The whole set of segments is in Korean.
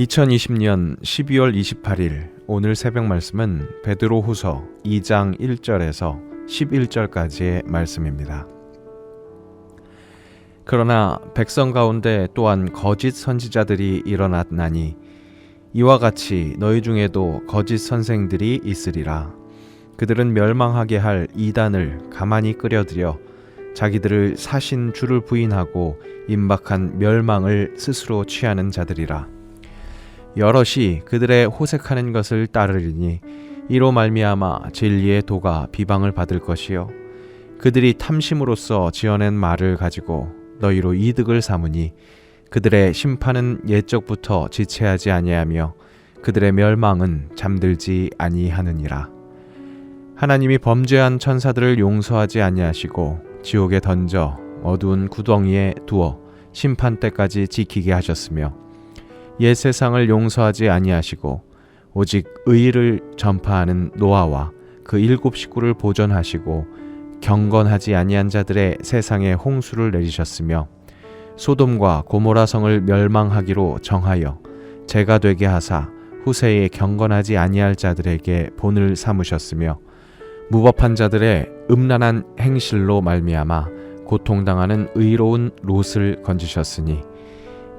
2020년 12월 28일 오늘 새벽 말씀은 베드로후서 2장 1절에서 11절까지의 말씀입니다. 그러나 백성 가운데 또한 거짓 선지자들이 일어났나니 이와 같이 너희 중에도 거짓 선생들이 있으리라. 그들은 멸망하게 할 이단을 가만히 끌어들여 자기들을 사신 주를 부인하고 임박한 멸망을 스스로 취하는 자들이라. 여럿이 그들의 호색하는 것을 따르리니 이로 말미암아 진리의 도가 비방을 받을 것이요 그들이 탐심으로써 지어낸 말을 가지고 너희로 이득을 삼으니 그들의 심판은 옛적부터 지체하지 아니하며 그들의 멸망은 잠들지 아니하느니라. 하나님이 범죄한 천사들을 용서하지 아니하시고 지옥에 던져 어두운 구덩이에 두어 심판 때까지 지키게 하셨으며 옛 세상을 용서하지 아니하시고 오직 의를 전파하는 노아와 그 7 식구를 보존하시고 경건하지 아니한 자들의 세상에 홍수를 내리셨으며 소돔과 고모라 성을 멸망하기로 정하여 재가 되게 하사 후세에 경건하지 아니할 자들에게 본을 삼으셨으며 무법한 자들의 음란한 행실로 말미암아 고통당하는 의로운 롯을 건지셨으니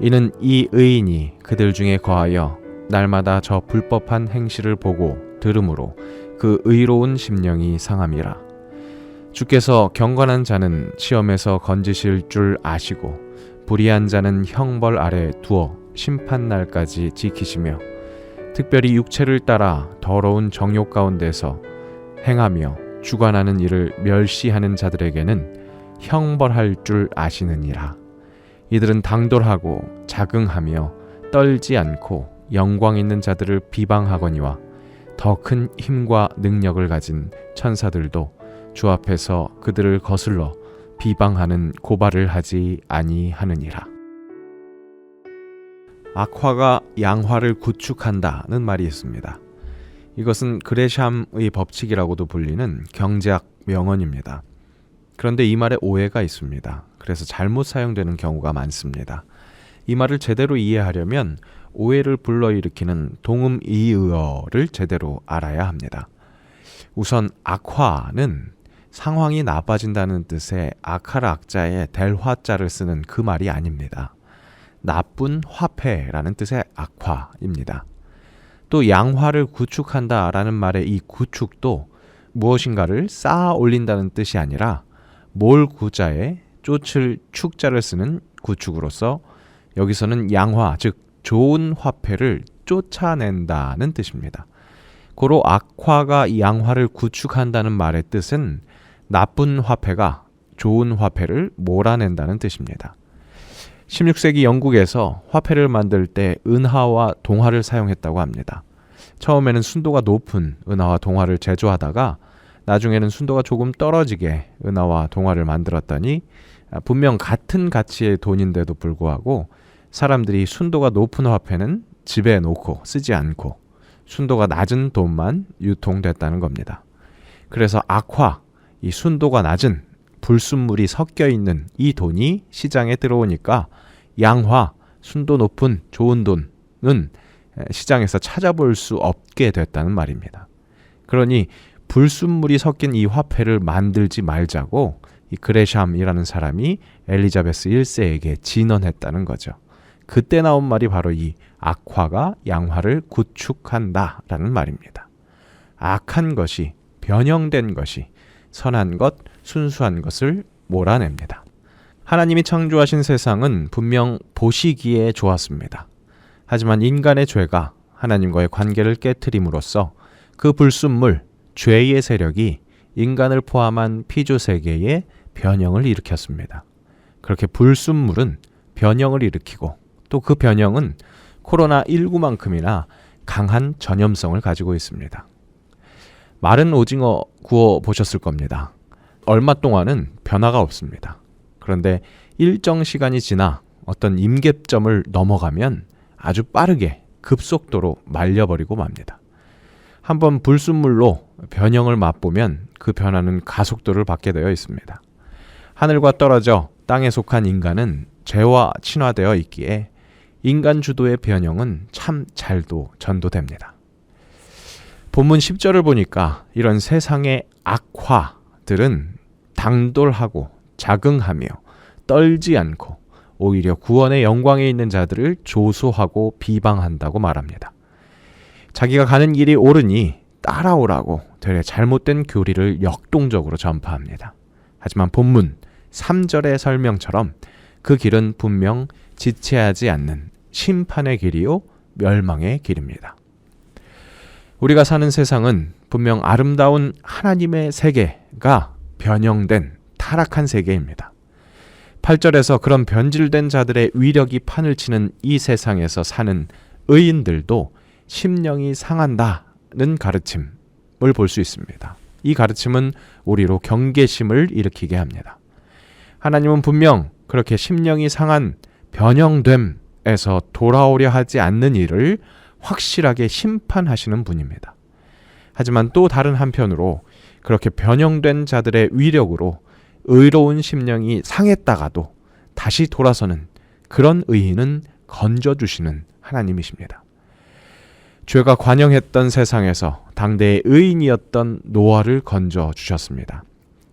이는 이 의인이 그들 중에 거하여 날마다 저 불법한 행실을 보고 들음으로 그 의로운 심령이 상함이라. 주께서 경건한 자는 시험에서 건지실 줄 아시고 불의한 자는 형벌 아래 두어 심판날까지 지키시며 특별히 육체를 따라 더러운 정욕 가운데서 행하며 주관하는 일을 멸시하는 자들에게는 형벌할 줄 아시느니라. 이들은 당돌하고 자긍하며 떨지 않고 영광 있는 자들을 비방하거니와 더 큰 힘과 능력을 가진 천사들도 주 앞에서 그들을 거슬러 비방하는 고발을 하지 아니하느니라. 악화가 양화를 구축한다는 말이 있습니다. 이것은 그레샴의 법칙이라고도 불리는 경제학 명언입니다. 그런데 이 말에 오해가 있습니다. 그래서 잘못 사용되는 경우가 많습니다. 이 말을 제대로 이해하려면 오해를 불러일으키는 동음이의어를 제대로 알아야 합니다. 우선 악화는 상황이 나빠진다는 뜻의 악할 악자에 될 화자를 쓰는 그 말이 아닙니다. 나쁜 화폐라는 뜻의 악화입니다. 또 양화를 구축한다라는 말의 이 구축도 무엇인가를 쌓아 올린다는 뜻이 아니라 몰 구자에 쫓을 축자를 쓰는 구축으로서 여기서는 양화, 즉 좋은 화폐를 쫓아낸다는 뜻입니다. 고로 악화가 양화를 구축한다는 말의 뜻은 나쁜 화폐가 좋은 화폐를 몰아낸다는 뜻입니다. 16세기 영국에서 화폐를 만들 때 은하와 동화를 사용했다고 합니다. 처음에는 순도가 높은 은하와 동화를 제조하다가 나중에는 순도가 조금 떨어지게 은하와 동화를 만들었더니 분명 같은 가치의 돈인데도 불구하고 사람들이 순도가 높은 화폐는 집에 놓고 쓰지 않고 순도가 낮은 돈만 유통됐다는 겁니다. 그래서 악화, 이 순도가 낮은 불순물이 섞여 있는 이 돈이 시장에 들어오니까 양화, 순도 높은 좋은 돈은 시장에서 찾아볼 수 없게 됐다는 말입니다. 그러니 불순물이 섞인 이 화폐를 만들지 말자고 이 그레샴이라는 사람이 엘리자베스 1세에게 진언했다는 거죠. 그때 나온 말이 바로 이 악화가 양화를 구축한다라는 말입니다. 악한 것이, 변형된 것이 선한 것, 순수한 것을 몰아냅니다. 하나님이 창조하신 세상은 분명 보시기에 좋았습니다. 하지만 인간의 죄가 하나님과의 관계를 깨트림으로써 그 불순물, 죄의 세력이 인간을 포함한 피조 세계에 변형을 일으켰습니다. 그렇게 불순물은 변형을 일으키고 또 그 변형은 코로나19만큼이나 강한 전염성을 가지고 있습니다. 마른 오징어 구워 보셨을 겁니다. 얼마 동안은 변화가 없습니다. 그런데 일정 시간이 지나 어떤 임계점을 넘어가면 아주 빠르게 급속도로 말려버리고 맙니다. 한번 불순물로 변형을 맛보면 그 변화는 가속도를 받게 되어 있습니다. 하늘과 떨어져 땅에 속한 인간은 죄와 친화되어 있기에 인간 주도의 변형은 참 잘도 전도됩니다. 본문 10절을 보니까 이런 세상의 악화들은 당돌하고 자긍하며 떨지 않고 오히려 구원의 영광에 있는 자들을 조소하고 비방한다고 말합니다. 자기가 가는 길이 옳으니 따라오라고 되레 잘못된 교리를 역동적으로 전파합니다. 하지만 본문 3절의 설명처럼 그 길은 분명 지체하지 않는 심판의 길이요 멸망의 길입니다. 우리가 사는 세상은 분명 아름다운 하나님의 세계가 변형된 타락한 세계입니다. 8절에서 그런 변질된 자들의 위력이 판을 치는 이 세상에서 사는 의인들도 심령이 상한다는 가르침을 볼 수 있습니다. 이 가르침은 우리로 경계심을 일으키게 합니다. 하나님은 분명 그렇게 심령이 상한 변형됨에서 돌아오려 하지 않는 일을 확실하게 심판하시는 분입니다. 하지만 또 다른 한편으로 그렇게 변형된 자들의 위력으로 의로운 심령이 상했다가도 다시 돌아서는 그런 의인은 건져주시는 하나님이십니다. 죄가 관영했던 세상에서 당대의 의인이었던 노아를 건져주셨습니다.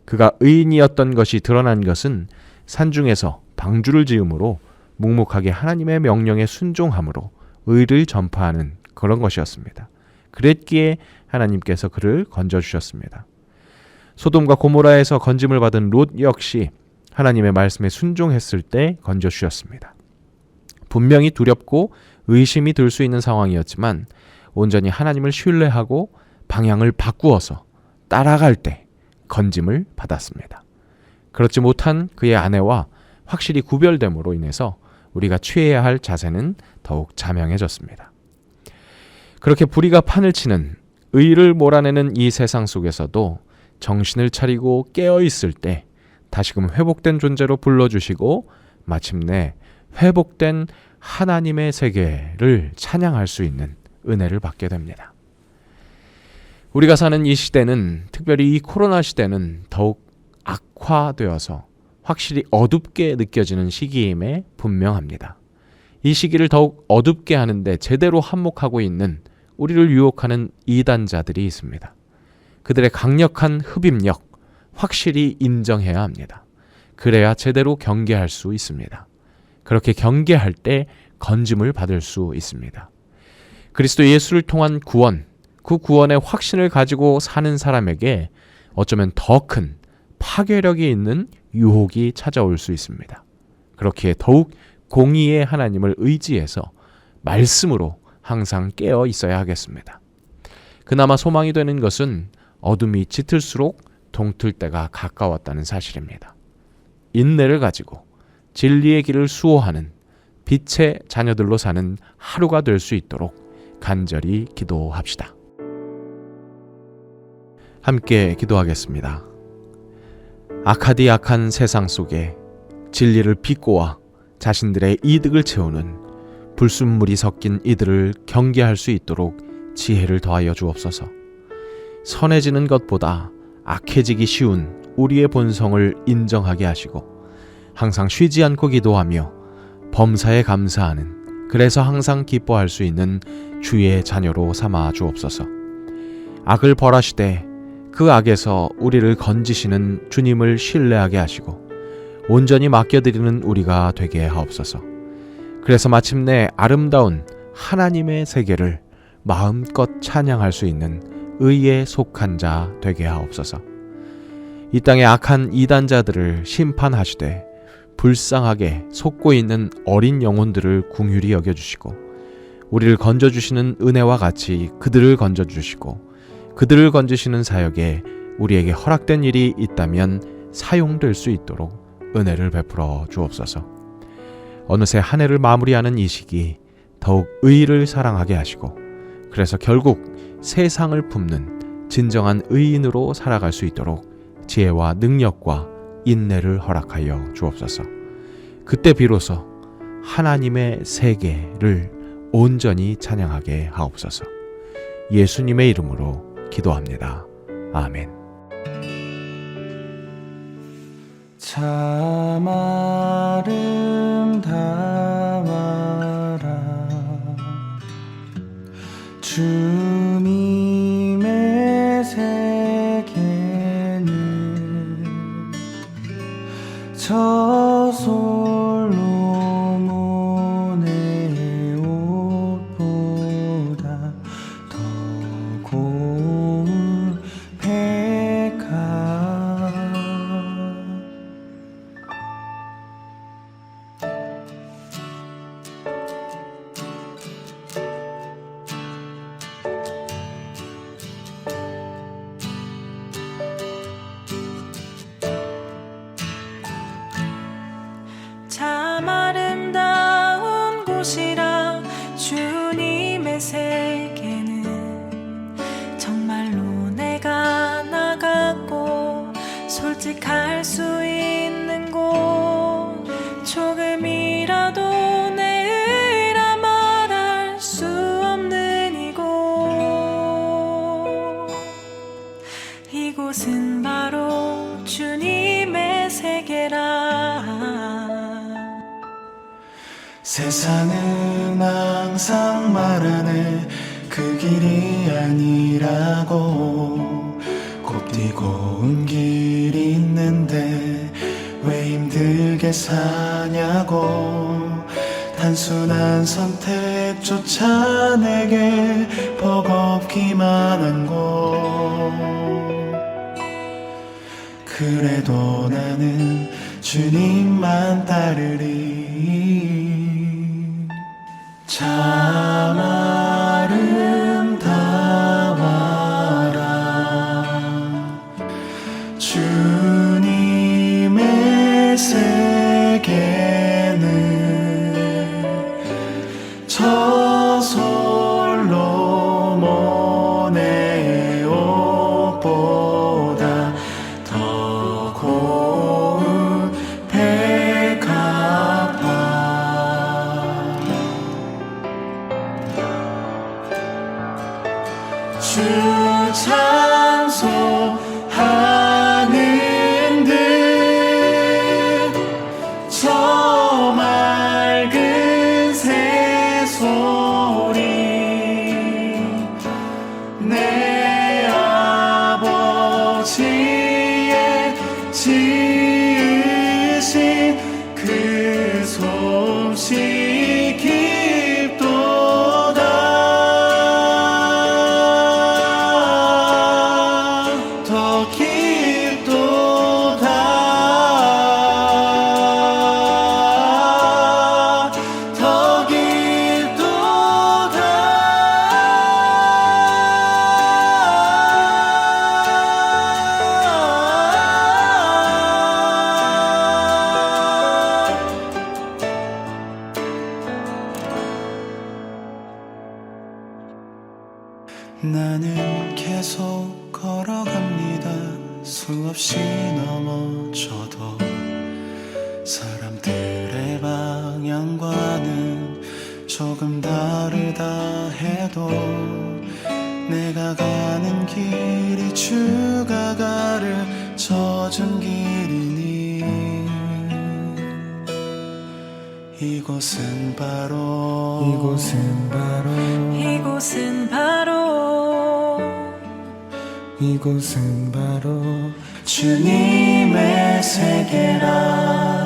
그가 의인이었던 것이 드러난 것은 산중에서 방주를 지음으로 묵묵하게 하나님의 명령에 순종함으로 의를 전파하는 그런 것이었습니다. 그랬기에 하나님께서 그를 건져주셨습니다. 소돔과 고모라에서 건짐을 받은 롯 역시 하나님의 말씀에 순종했을 때 건져주셨습니다. 분명히 두렵고 의심이 들 수 있는 상황이었지만 온전히 하나님을 신뢰하고 방향을 바꾸어서 따라갈 때 건짐을 받았습니다. 그렇지 못한 그의 아내와 확실히 구별됨으로 인해서 우리가 취해야 할 자세는 더욱 자명해졌습니다. 그렇게 불의가 판을 치는 의를 몰아내는 이 세상 속에서도 정신을 차리고 깨어있을 때 다시금 회복된 존재로 불러주시고 마침내 회복된 하나님의 세계를 찬양할 수 있는 은혜를 받게 됩니다. 우리가 사는 이 시대는, 특별히 이 코로나 시대는 더욱 악화되어서 확실히 어둡게 느껴지는 시기임에 분명합니다. 이 시기를 더욱 어둡게 하는데 제대로 한몫하고 있는 우리를 유혹하는 이단자들이 있습니다. 그들의 강력한 흡입력 확실히 인정해야 합니다. 그래야 제대로 경계할 수 있습니다. 그렇게 경계할 때 건짐을 받을 수 있습니다. 그리스도 예수를 통한 구원, 그 구원의 확신을 가지고 사는 사람에게 어쩌면 더 큰 파괴력이 있는 유혹이 찾아올 수 있습니다. 그렇기에 더욱 공의의 하나님을 의지해서 말씀으로 항상 깨어 있어야 하겠습니다. 그나마 소망이 되는 것은 어둠이 짙을수록 동틀 때가 가까웠다는 사실입니다. 인내를 가지고 진리의 길을 수호하는 빛의 자녀들로 사는 하루가 될 수 있도록 간절히 기도합시다. 함께 기도하겠습니다. 악하디 악한 세상 속에 진리를 비꼬아 자신들의 이득을 채우는 불순물이 섞인 이들을 경계할 수 있도록 지혜를 더하여 주옵소서. 선해지는 것보다 악해지기 쉬운 우리의 본성을 인정하게 하시고 항상 쉬지 않고 기도하며 범사에 감사하는, 그래서 항상 기뻐할 수 있는 주의 자녀로 삼아 주옵소서. 악을 벌하시되 그 악에서 우리를 건지시는 주님을 신뢰하게 하시고 온전히 맡겨드리는 우리가 되게 하옵소서. 그래서 마침내 아름다운 하나님의 세계를 마음껏 찬양할 수 있는 의에 속한 자 되게 하옵소서. 이 땅의 악한 이단자들을 심판하시되 불쌍하게 속고 있는 어린 영혼들을 긍휼히 여겨주시고 우리를 건져주시는 은혜와 같이 그들을 건져주시고 그들을 건지시는 사역에 우리에게 허락된 일이 있다면 사용될 수 있도록 은혜를 베풀어 주옵소서. 어느새 한 해를 마무리하는 이 시기 더욱 의를 사랑하게 하시고 그래서 결국 세상을 품는 진정한 의인으로 살아갈 수 있도록 지혜와 능력과 인내를 허락하여 주옵소서. 그때 비로소 하나님의 세계를 온전히 찬양하게 하옵소서. 예수님의 이름으로 기도합니다. 아멘. 참 아름다워라 솔로몬의 옷보다 더 고운 백합. 참 아름다운 곳이라 주님의 세계는 정말로 내가 나갔고 솔직할 수 있는 곳, 조금이라도 내 의라 말할 수 없는 이곳. 이곳은 바로 주님의 세계라. 세상은 항상 말하네 그 길이 아니라고. 곱디고 온 길이 있는데 왜 힘들게 사냐고. 단순한 선택조차 내게 버겁기만 한 곳. 그래도 나는 주님만 따르리. 참 아름다워라 주님의 세계는 저 솔로몬의 옷보다 더 고운 백합화. 주 찬송하는 듯 저 맑은 새소리 내 아버지의 지으신 그 솜씨 깊도다. 더 깊도다. 더 깊도다. 나는 계속 걸어갑니다. 수없이 넘어져도 사람들의 방향과는 조금 다르다 해도 내가 가는 길이 주가 가르쳐준 길이니 이곳은 바로 이곳은 바로 주님의 세계라.